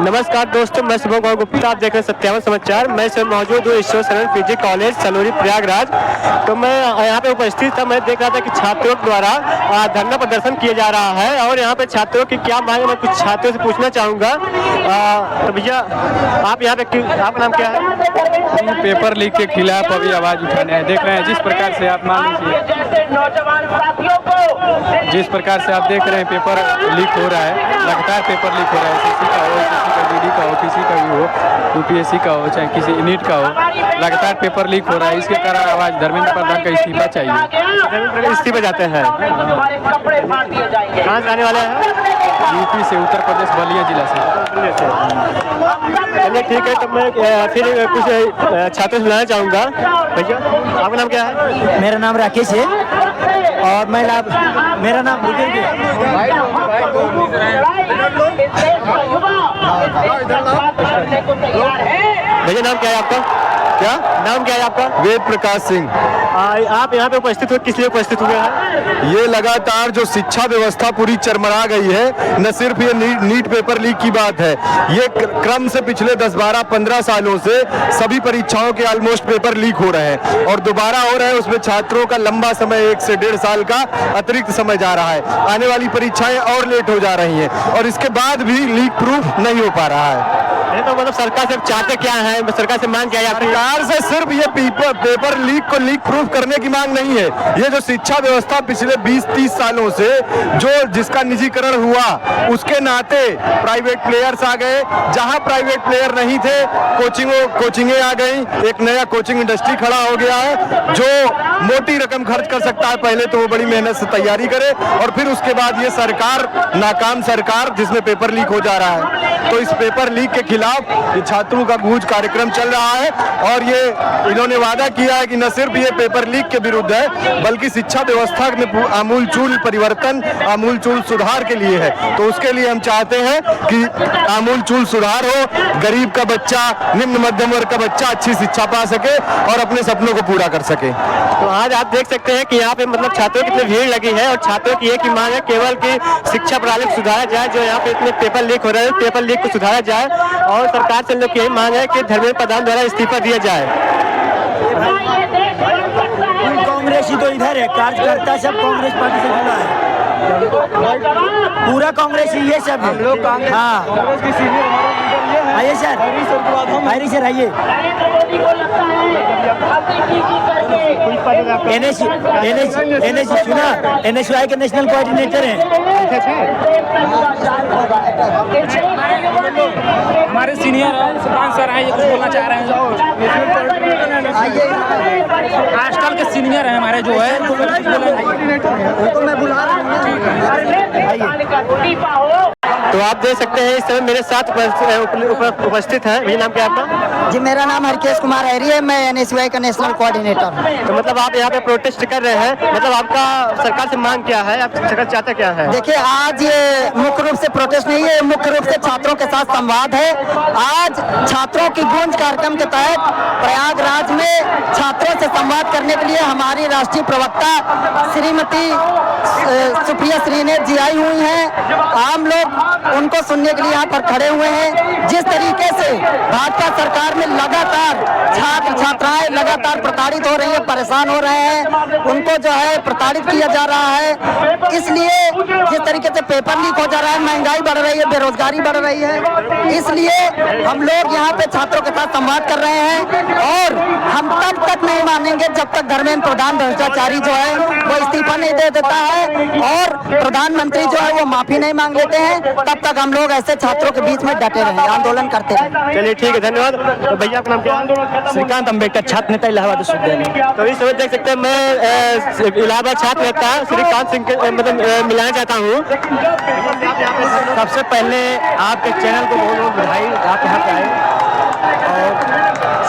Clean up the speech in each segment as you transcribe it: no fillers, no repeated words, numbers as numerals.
नमस्कार दोस्तों, मैं शुभम कुमार गुप्ता, आप देख रहे हैं सत्यावन समाचार। मैं इस समय मौजूद हूँ ईश्वर शरण पीजी कॉलेज सलूरी प्रयागराज। तो मैं यहाँ पे उपस्थित था, मैं देख रहा था कि छात्रों द्वारा धरना प्रदर्शन किया जा रहा है और यहाँ पे छात्रों की क्या मांग है, मैं कुछ छात्रों से पूछना चाहूँगा। तो भैया आप यहाँ पे आपका नाम क्या है? पेपर लीक के खिलाफ अभी आवाज उठाने हैं। देख रहे हैं जिस प्रकार से आप मान लीजिए, जिस प्रकार से आप देख रहे हैं पेपर लीक हो रहा है, लगातार पेपर लीक हो रहा है। एसएससी का हो, एसएससी का, डीडी का हो, किसी का भी हो, यूपीएससी का हो, चाहे किसी नीट का हो, लगातार पेपर लीक हो रहा है। इसके कारण आवाज धर्मेंद्र प्रधान का इस्तीफा चाहिए। इस्तीफा जाते हैं, कहाँ से आने वाले हैं? यूपी से, उत्तर प्रदेश बलिया जिला से। चलिए ठीक है, तो मैं फिर कुछ छात्रों से बुलाना चाहूँगा। भैया आपका नाम क्या है? मेरा नाम राकेश है और मेरा नाम भैया नाम क्या है आपका? क्या नाम क्या है आपका? वेद प्रकाश सिंह। आप यहाँ पे उपस्थित हुए, किस लिए उपस्थित हुए हैं? ये लगातार जो शिक्षा व्यवस्था पूरी चरमरा गई है, न सिर्फ ये नीट पेपर लीक की बात है, ये क्रम से पिछले 10, 12, 15 सालों से सभी परीक्षाओं के ऑलमोस्ट पेपर लीक हो रहे हैं और दोबारा हो रहे हैं। उसमें छात्रों का लंबा समय 1 से 1.5 साल का अतिरिक्त समय जा रहा है। आने वाली परीक्षाएं और लेट हो जा रही हैं और इसके बाद भी लीक प्रूफ नहीं हो पा रहा है। तो मतलब सरकार से चाहते क्या है, सरकार से मांग क्या है? सरकार से सिर्फ ये पेपर लीक को लीक प्रूफ करने की मांग नहीं है। ये जो शिक्षा व्यवस्था पिछले 20-30 सालों से जिसका निजीकरण हुआ, उसके नाते प्राइवेट प्लेयर्स आ गए। जहां प्राइवेट प्लेयर नहीं थे, कोचिंगें आ गई। एक नया कोचिंग इंडस्ट्री खड़ा हो गया है जो मोटी रकम खर्च कर सकता है। पहले तो वो बड़ी मेहनत से तैयारी करे और फिर उसके बाद ये सरकार, नाकाम सरकार जिसमें पेपर लीक हो जा रहा है। तो इस पेपर लीक के खिलाफ ये छात्रों का गूंज कार्यक्रम चल रहा है और ये इन्होंने वादा किया है कि न सिर्फ ये पेपर लीक के विरुद्ध है, बल्कि शिक्षा व्यवस्था में आमूलचूल परिवर्तन, आमूलचूल सुधार के लिए है। तो उसके लिए हम चाहते हैं कि आमूलचूल सुधार हो, गरीब का बच्चा, निम्न मध्यम वर्ग का बच्चा अच्छी शिक्षा पा सके और अपने सपनों को पूरा कर सके। तो आज आप देख सकते हैं कि यहाँ पे मतलब छात्रों की इतनी भीड़ लगी है और छात्रों की एक ही मांग है केवल कि शिक्षा प्रणाली को सुधारा जाए। जो यहाँ पे इतने पेपर लीक हो रहे हैं, पेपर लीक को सुधारा जाए और सरकार से लोग यही मांग है कि धर्मेंद्र प्रधान द्वारा इस्तीफा दिया जाए। कांग्रेसी तो इधर है, कार्यकर्ता सब कांग्रेस पार्टी से जुड़ा है, पूरा कांग्रेसी ये सब है। हाँ आइए सर, आइए सर, आइए। एनएसयू सुना, एनएसयूआई के नेशनल कोऑर्डिनेटर हैं। हमारे सीनियर सुभाष सर आए, कुछ बोलना चाह रहे हैं। हॉस्टल के सीनियर हैं हमारे, जो है उनको मैं बुला रहा हूँ। तो आप देख सकते हैं इस समय मेरे साथ उपस्थित है। मेरा नाम क्या है आपका? जी मेरा नाम हरकेश कुमार हैरी है, मैं एनएसयूआई का नेशनल कोऑर्डिनेटर हूँ। तो मतलब आप यहाँ पे प्रोटेस्ट कर रहे हैं, मतलब आपका सरकार से मांग क्या है, आप सरकार चाहता क्या है? देखिए आज ये मुख्य रूप से प्रोटेस्ट नहीं है, मुख्य रूप से छात्रों के साथ संवाद है। आज छात्रों की गूंज कार्यक्रम के तहत प्रयागराज में छात्रों से संवाद करने के लिए हमारी राष्ट्रीय प्रवक्ता श्रीमती सुप्रिया श्रीनेत जी आई हुई हैं। आम लोग उनको सुनने के लिए यहाँ पर खड़े हुए हैं। जिस तरीके से भाजपा सरकार में लगातार छात्र छात्राएं लगातार प्रताड़ित हो रही है, परेशान हो रहे हैं, उनको जो है प्रताड़ित किया जा रहा है। इसलिए जिस तरीके से पेपर लीक हो जा रहा है, महंगाई बढ़ रही है, बेरोजगारी बढ़ रही है, इसलिए हम लोग यहाँ पे छात्रों के साथ संवाद कर रहे हैं और हम तब तक नहीं मानेंगे जब तक धर्मेंद्र प्रधान भ्रष्टाचारी जो है वो इस्तीफा नहीं दे देता है और प्रधानमंत्री जो है वो माफी नहीं मांग लेते हैं। तब तक हम लोग ऐसे छात्रों के बीच में डटे रहे, आंदोलन करते रहे। चलिए ठीक है, धन्यवाद। तो भैया आपका नाम क्या है? श्रीकांत अम्बेडकर, छात्र नेता इलाहाबाद विश्वविद्यालय। तो इस समय देख सकते हैं मैं इलाहाबाद छात्र नेता श्रीकांत सिंह के मतलब मिलाना चाहता हूँ। सबसे पहले आपके चैनल को बहुत बहुत बधाई, आप यहाँ पे आए। और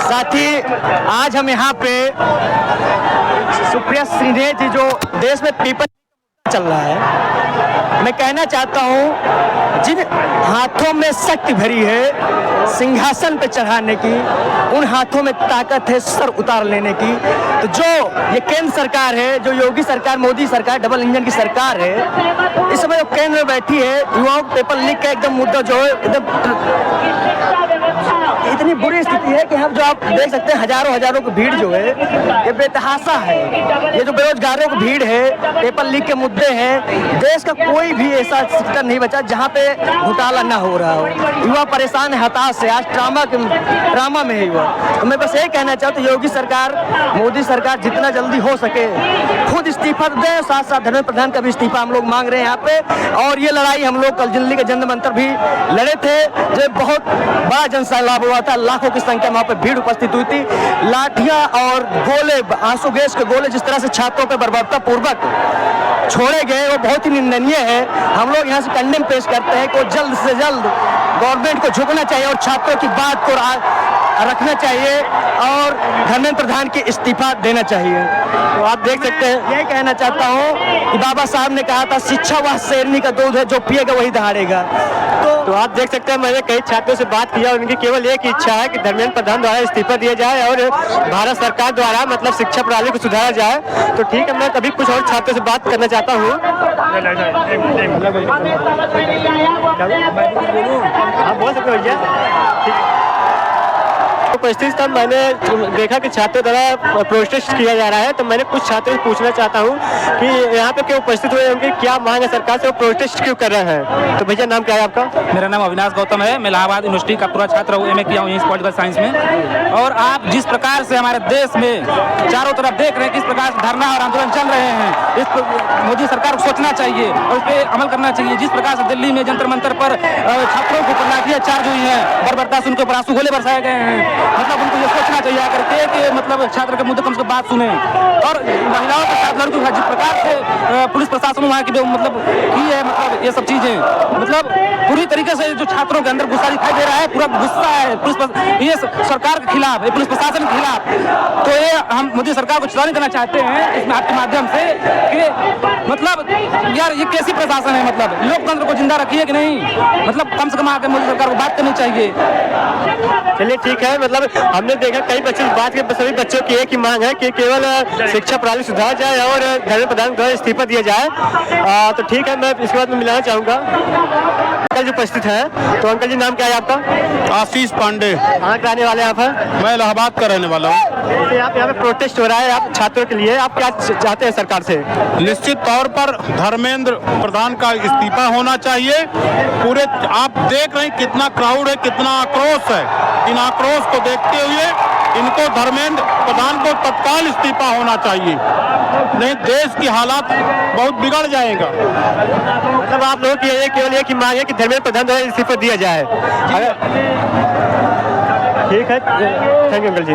साथ ही आज हम यहाँ पे सुप्रिया श्रीनेत जी, जो देश में पेपर चल रहा है, मैं कहना चाहता हूँ जिन हाथों में शक्ति भरी है सिंहासन पे चढ़ाने की, उन हाथों में ताकत है सर उतार लेने की। तो जो ये केंद्र सरकार है, जो योगी सरकार, मोदी सरकार, डबल इंजन की सरकार है, इस समय जो केंद्र में बैठी है, युवाओं को पेपर लीक का एकदम मुद्दा जो है एकदम इतनी बुरी स्थिति है कि हम जो आप देख सकते हैं हजारों की भीड़ जो है ये बेतहाशा है। ये जो बेरोजगारों की भीड़ है, पेपर लीक के मुद्दे हैं, देश का कोई भी ऐसा सेक्टर नहीं बचा जहाँ पे घोटाला ना हो रहा हो। युवा परेशान है, हताश है, आज ड्रामा में है युवा। तो मैं बस यही कहना चाहता हूँ योगी सरकार, मोदी सरकार जितना जल्दी हो सके खुद इस्तीफा दें, साथ साथ धर्मेंद्र प्रधान का भी इस्तीफा हम लोग मांग रहे हैं यहाँ पे। और ये लड़ाई हम लोग कल दिल्ली के जंतर मंतर भी लड़े थे, जो बहुत बड़ा जनसैलाब हुआ था, लाखों की संख्या में वहाँ पे भीड़ उपस्थित हुई थी। लाठियां और गोले, आंसू गैस के गोले जिस तरह से छात्रों पर बर्बरता पूर्वक छोड़े गए वो बहुत ही निंदनीय है। हम लोग यहाँ से कंडेम पेश करते हैं कि जल्द से जल्द गवर्नमेंट को झुकना चाहिए और छात्रों की बात को रखना चाहिए और धर्मेंद्र प्रधान की इस्तीफा देना चाहिए। तो आप देख सकते हैं, यही कहना चाहता हूँ कि बाबा साहब ने कहा था शिक्षा वह शेरनी का दूध है, जो पिएगा वही दहाड़ेगा। तो आप देख सकते हैं मैंने कई छात्रों से बात किया, उनकी केवल एक इच्छा है कि धर्मेंद्र प्रधान द्वारा इस्तीफा दिया जाए और भारत सरकार द्वारा मतलब शिक्षा प्रणाली को सुधारा जाए। तो ठीक है, मैं कभी कुछ और छात्रों से बात करना चाहता हूँ। आप बोल सकते हो भैया। उपस्थित था, मैंने देखा कि छात्रों द्वारा प्रोटेस्ट किया जा रहा है, तो मैंने कुछ छात्रों से पूछना चाहता हूँ कि यहाँ पे क्यों उपस्थित हुए, उनकी क्या मांग है सरकार से, वो प्रोटेस्ट क्यों कर रहे हैं। तो भैया नाम क्या है आपका? मेरा नाम अविनाश गौतम है। मैं इलाहाबाद यूनिवर्सिटी का पूरा छात्र हूँ, एमए किया हूँ यहीं पॉलिटिकल साइंस में। और आप जिस प्रकार से हमारे देश में चारों तरफ देख रहे हैं किस प्रकार से धरना और आंदोलन चल रहे हैं, इस पर मोदी सरकार को सोचना चाहिए और इस पर अमल करना चाहिए। जिस प्रकार से दिल्ली में जंतर मंतर पर छात्रों को लाठियां चार्ज हुई हैं, बर्बरता उनके ऊपर आंसू गोले बरसाए गए हैं, मतलब उनको ये सोचना चाहिए आकर के कि मतलब छात्र के मुद्दे कम से बात सुने। और महिलाओं के साथ लड़कियों जिस प्रकार से पुलिस प्रशासन वहाँ की मतलब की है, मतलब ये सब चीजें मतलब पूरी तरीके से जो छात्रों के अंदर गुस्सा दिखाई दे रहा है, पूरा गुस्सा है पुलिस, ये सरकार के खिलाफ है, पुलिस प्रशासन के खिलाफ। तो ये हम मोदी सरकार को चेतावनी देना चाहते हैं इसमें आपके माध्यम से कि मतलब यार ये कैसी प्रशासन है, मतलब लोकतंत्र को जिंदा रखिए कि नहीं, मतलब कम से कम आकर मोदी सरकार को बात करनी चाहिए। चलिए ठीक है, मतलब हमने देखा कई बच्चे बात के सभी बच्चों की एक ही मांग है कि केवल शिक्षा प्रणाली सुधार जाए और धर्मेंद्र प्रधान द्वारा इस्तीफा दिया जाए। तो ठीक है, मैं इसके बाद में मिलाना चाहूँगा अंकल जो उपस्थित है। तो अंकल जी नाम क्या है आपका? आशीष पांडे। कहाँ के रहने वाले हैं आप? मैं इलाहाबाद का रहने वाला हूँ। आप यहाँ पे प्रोटेस्ट हो रहा है आप छात्रों के लिए, आप क्या चाहते हैं सरकार से? निश्चित तौर पर धर्मेंद्र प्रधान का इस्तीफा होना चाहिए। पूरे आप देख रहे हैं कितना क्राउड है, कितना आक्रोश है। इन आक्रोश को देखते हुए इनको धर्मेंद्र प्रधान को तत्काल इस्तीफा होना चाहिए, नहीं देश की हालात बहुत बिगड़ जाएगा। मतलब आप लोगों की केवल एक ही मांग है कि धर्मेंद्र प्रधान द्वारा इस्तीफा दिया जाए। ठीक है, थैंक यू अंकल जी।